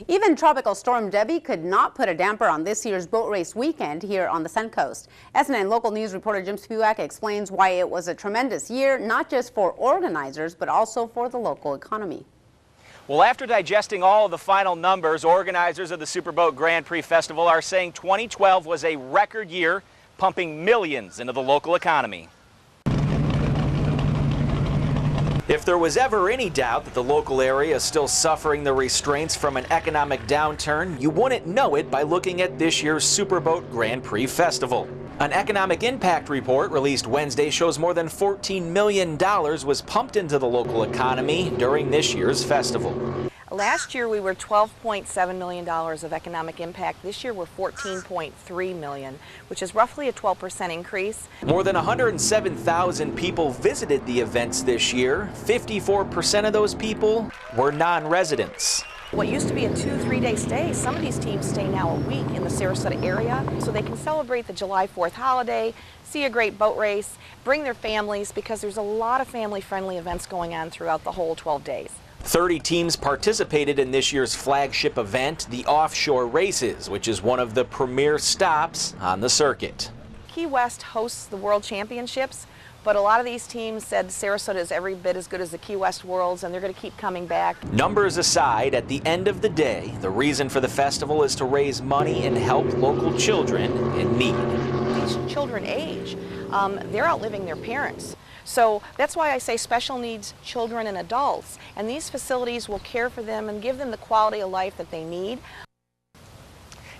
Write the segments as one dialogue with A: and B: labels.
A: Even Tropical Storm Debbie could not put a damper on this year's boat race weekend here on the Suncoast. SNN local news reporter Jim Spivak explains why it was a tremendous year, not just for organizers, but also for the local economy.
B: Well, after digesting all of the final numbers, organizers of the Superboat Grand Prix Festival are saying 2012 was a record year, pumping millions into the local economy. If there was ever any doubt that the local area is still suffering the restraints from an economic downturn, you wouldn't know it by looking at this year's Superboat Grand Prix Festival. An economic impact report released Wednesday shows more than $14 million was pumped into the local economy during this year's festival.
C: Last year we were $12.7 million of economic impact. This year we're $14.3 million, which is roughly a 12% increase.
B: More than 107,000 people visited the events this year. 54% of those people were non-residents.
C: What used to be a 2-3 day stay, some of these teams stay now a week in the Sarasota area so they can celebrate the July 4th holiday, see a great boat race, bring their families, because there's a lot of family-friendly events going on throughout the whole 12 days.
B: 30 teams participated in this year's flagship event, the Offshore Races, which is one of the premier stops on the circuit.
C: Key West hosts the World Championships, but a lot of these teams said Sarasota is every bit as good as the Key West Worlds, and they're going to keep coming back.
B: Numbers aside, at the end of the day, the reason for the festival is to raise money and help local children in need.
C: These children age. They're outliving their parents. So that's why I say special needs children and adults, and these facilities will care for them and give them the quality of life that they need.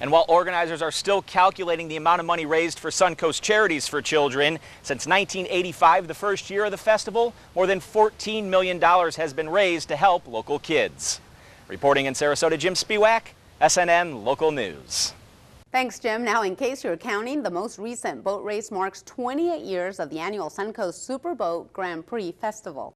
B: And while organizers are still calculating the amount of money raised for Suncoast Charities for Children, since 1985, the first year of the festival, more than $14 million has been raised to help local kids. Reporting in Sarasota, Jim Spivak, SNN Local News.
A: Thanks, Jim. Now, in case you're counting, the most recent boat race marks 28 years of the annual Suncoast Superboat Grand Prix Festival.